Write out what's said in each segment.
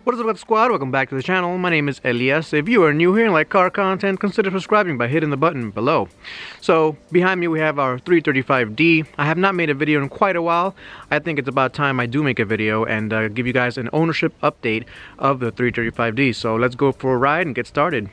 What is up, squad? Welcome back to the channel. My name is Elias. If you are new here and like car content, consider subscribing by hitting the button below. So, behind me we have our 335d. I have not made a video in quite a while. I think it's about time I do make a video and give you guys an ownership update of the 335d. So let's go for a ride and get started.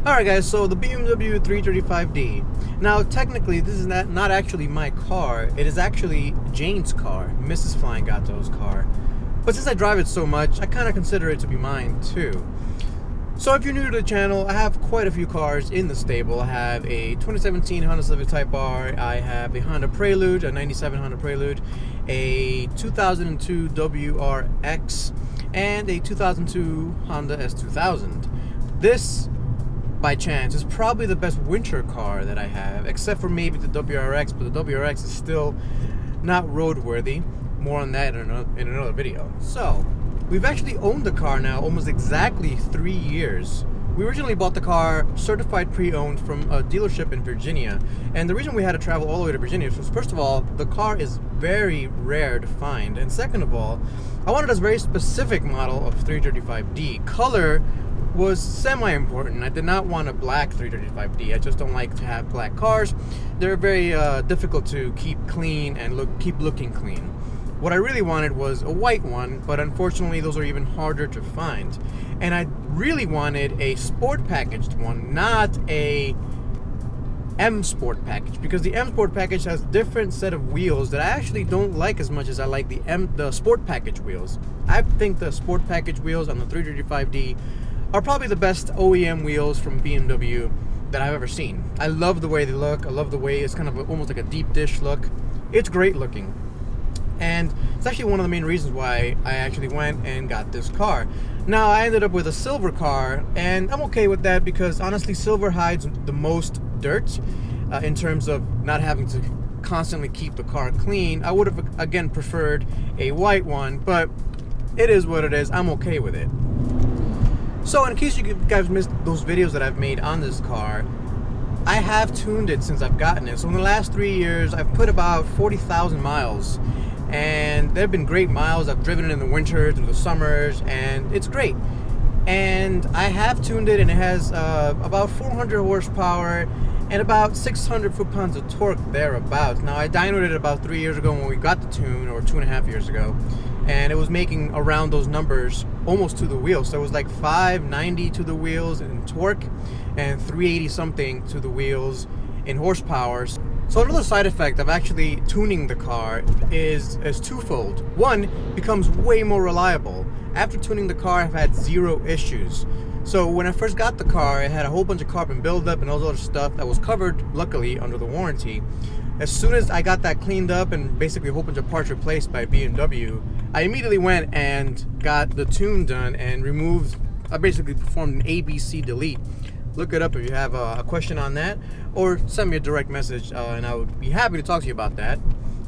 Alright guys, so the BMW 335d. Now technically this is not actually my car, it is actually Jane's car, Mrs. Flying Gatto's car. But since I drive it so much, I kind of consider it to be mine too. So if you're new to the channel, I have quite a few cars in the stable. I have a 2017 Honda Civic Type R, I have a Honda Prelude, a 97 Honda Prelude, a 2002 WRX, and a 2002 Honda S2000. This, by chance, is probably the best winter car that I have, except for maybe the WRX, but the WRX is still not roadworthy. More on that in another video. So, we've actually owned the car now almost exactly 3 years. We originally bought the car certified pre-owned from a dealership in Virginia, and the reason we had to travel all the way to Virginia was, first of all, the car is very rare to find, and second of all, I wanted a very specific model of 335d. Color was semi-important. I did not want a black 335d. I just don't like to have black cars. They're very difficult to keep clean and keep looking clean. What I really wanted was a white one, but unfortunately those are even harder to find. And I really wanted a sport packaged one, not a M Sport package, because the M Sport package has different set of wheels that I actually don't like as much as I like the Sport package wheels. I think the Sport package wheels on the 335d are probably the best OEM wheels from BMW that I've ever seen. I love the way they look. I love the way it's kind of almost like a deep dish look. It's great looking. And it's actually one of the main reasons why I actually went and got this car. Now, I ended up with a silver car, and I'm okay with that because honestly, silver hides the most dirt in terms of not having to constantly keep the car clean. I would have, again, preferred a white one, but it is what it is. I'm okay with it. So in case you guys missed those videos that I've made on this car, I have tuned it since I've gotten it. So in the last 3 years, I've put about 40,000 miles. And they've been great miles. I've driven it in the winter, through the summers, and it's great. And I have tuned it, and it has about 400 horsepower and about 600 foot-pounds of torque thereabouts. Now, I dynoed it about 3 years ago when we got the tune, or 2.5 years ago. And it was making around those numbers almost to the wheels. So it was like 590 to the wheels in torque and 380 something to the wheels in horsepower. So another side effect of actually tuning the car is twofold. One, it becomes way more reliable. After tuning the car, I've had zero issues. So when I first got the car, it had a whole bunch of carbon buildup and all this other stuff that was covered, luckily, under the warranty. As soon as I got that cleaned up and basically a whole bunch of parts replaced by BMW, I immediately went and got the tune done and removed, I basically performed an ABC delete. Look it up if you have a question on that, or send me a direct message and I would be happy to talk to you about that.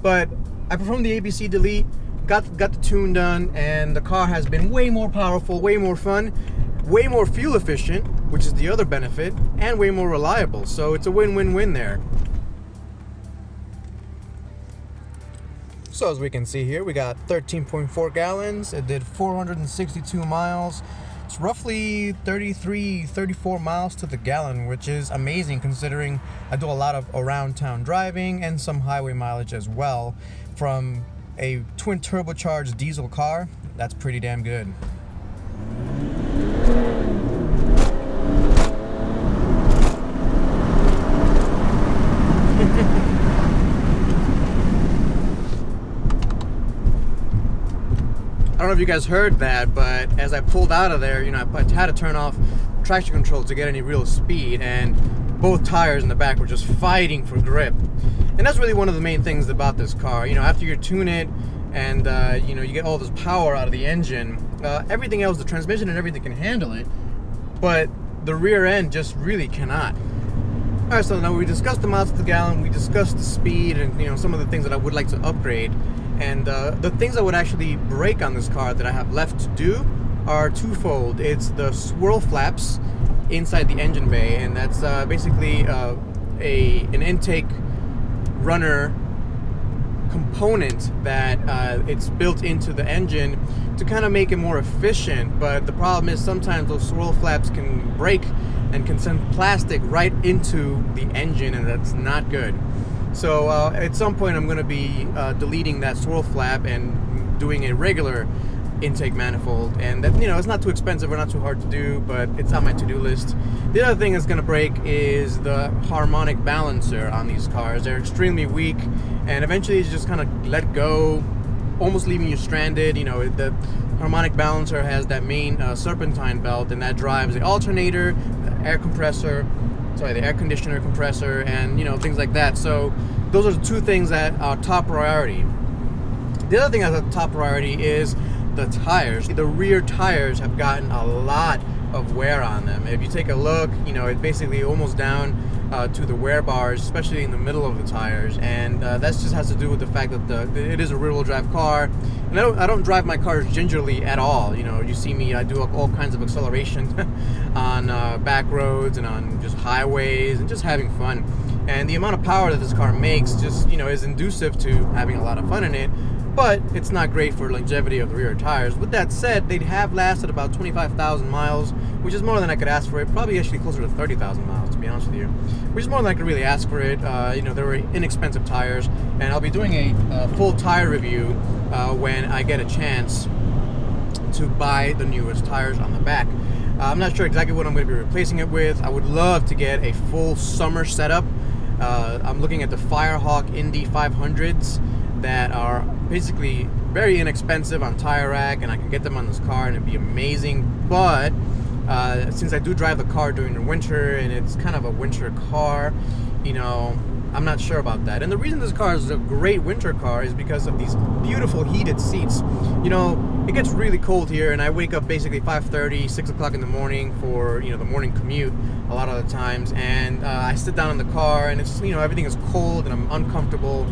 But I performed the ABC delete, got the tune done, and the car has been way more powerful, way more fun, way more fuel efficient, which is the other benefit, and way more reliable. So it's a win-win-win there. So as we can see here, we got 13.4 gallons. It did 462 miles. It's roughly 34 miles to the gallon, which is amazing considering I do a lot of around town driving and some highway mileage as well. From a twin turbocharged diesel car, that's pretty damn good. I don't know if you guys heard that, but as I pulled out of there, I had to turn off traction control to get any real speed, and both tires in the back were just fighting for grip. And that's really one of the main things about this car. After you tune it and you get all this power out of the engine, everything else, the transmission and everything can handle it, but the rear end just really cannot. Alright, so now we discussed the miles to the gallon, we discussed the speed and some of the things that I would like to upgrade. And the things that would actually break on this car that I have left to do are twofold. It's the swirl flaps inside the engine bay, and that's basically an intake runner component that it's built into the engine to kind of make it more efficient. But the problem is sometimes those swirl flaps can break and can send plastic right into the engine, and that's not good. So at some point I'm going to be deleting that swirl flap and doing a regular intake manifold, and that it's not too expensive or not too hard to do, but it's on my to-do list. The other thing that's going to break is the harmonic balancer on these cars. They're extremely weak, and eventually it's just kind of let go, almost leaving you stranded. The harmonic balancer has that main serpentine belt, and that drives the alternator, the air conditioner compressor, and things like that. So those are the two things that are top priority. The other thing that's a top priority is the tires. The rear tires have gotten a lot of wear on them. If you take a look, it's basically almost down to the wear bars, especially in the middle of the tires, and that just has to do with the fact that it is a rear-wheel drive car, and I don't drive my cars gingerly at all. You see me, I do all kinds of acceleration on back roads and on just highways and just having fun, and the amount of power that this car makes just is inducive to having a lot of fun in it. But it's not great for longevity of the rear tires. With that said, they have lasted about 25,000 miles, which is more than I could ask for it. Probably actually closer to 30,000 miles, to be honest with you, which is more than I could really ask for it. They were inexpensive tires, and I'll be doing a full tire review when I get a chance to buy the newest tires on the back. I'm not sure exactly what I'm going to be replacing it with. I would love to get a full summer setup. I'm looking at the Firehawk Indy 500s that are basically very inexpensive on Tire Rack, and I can get them on this car and it'd be amazing. But since I do drive the car during the winter and it's kind of a winter car, I'm not sure about that. And the reason this car is a great winter car is because of these beautiful heated seats. It gets really cold here, and I wake up basically 5:30, 6 o'clock in the morning for the morning commute a lot of the times, and I sit down in the car and it's everything is cold and I'm uncomfortable.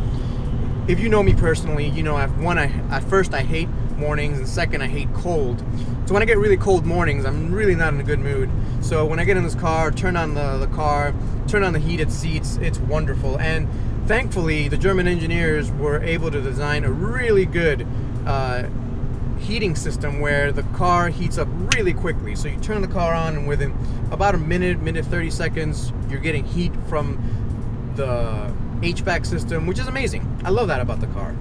If you know me personally, at first I hate mornings, and second I hate cold. So when I get really cold mornings, I'm really not in a good mood. So when I get in this car, turn on the car, turn on the heated seats, it's wonderful. And thankfully, the German engineers were able to design a really good heating system where the car heats up really quickly. So you turn the car on, and within about a minute 30 seconds, you're getting heat from the HVAC system, which is amazing. I love that about the car.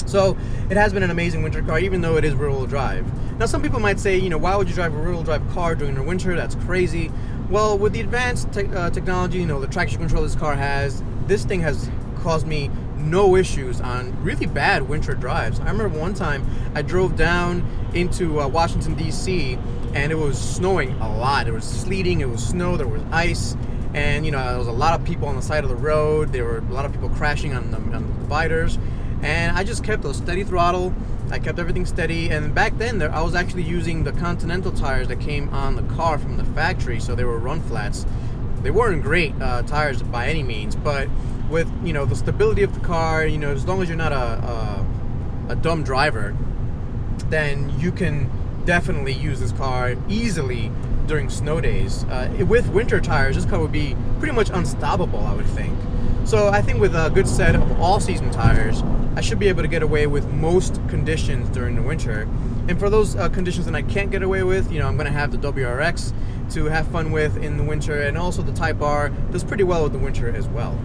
So it has been an amazing winter car, even though it is rear-wheel drive. Now some people might say, why would you drive a rear-wheel drive car during the winter? That's crazy. Well, with the advanced technology, the traction control this car has, this thing has caused me no issues on really bad winter drives. I remember one time I drove down into Washington, D.C., and it was snowing a lot. It was sleeting, it was snow, there was ice, and there was a lot of people on the side of the road. There were a lot of people crashing on the dividers, and I just kept a steady throttle. I kept everything steady, and back then I was actually using the Continental tires that came on the car from the factory, so they were run flats. They weren't great tires by any means, but with the stability of the car, as long as you're not a dumb driver, then you can definitely use this car easily during snow days. With winter tires, this car would be pretty much unstoppable, I would think. So I think with a good set of all-season tires, I should be able to get away with most conditions during the winter. And for those conditions that I can't get away with, I'm going to have the WRX to have fun with in the winter, and also the Type R does pretty well with the winter as well.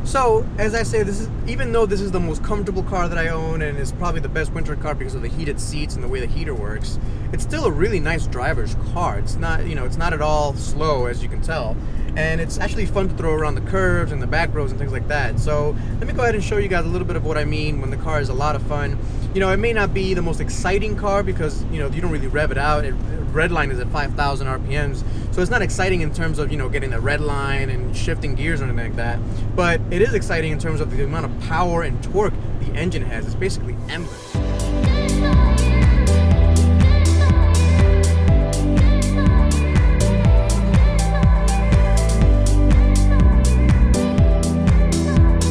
So, as I say, even though this is the most comfortable car that I own, and it's probably the best winter car because of the heated seats and the way the heater works, it's still a really nice driver's car. It's not, it's not at all slow, as you can tell. and it's actually fun to throw around the curves and the back roads and things like that. So let me go ahead and show you guys a little bit of what I mean when the car is a lot of fun. You know, it may not be the most exciting car because, you know, you don't really rev it out. Red line is at 5,000 RPMs, so it's not exciting in terms of, you know, getting the red line and shifting gears or anything like that. But it is exciting in terms of the amount of power and torque the engine has. It's basically endless.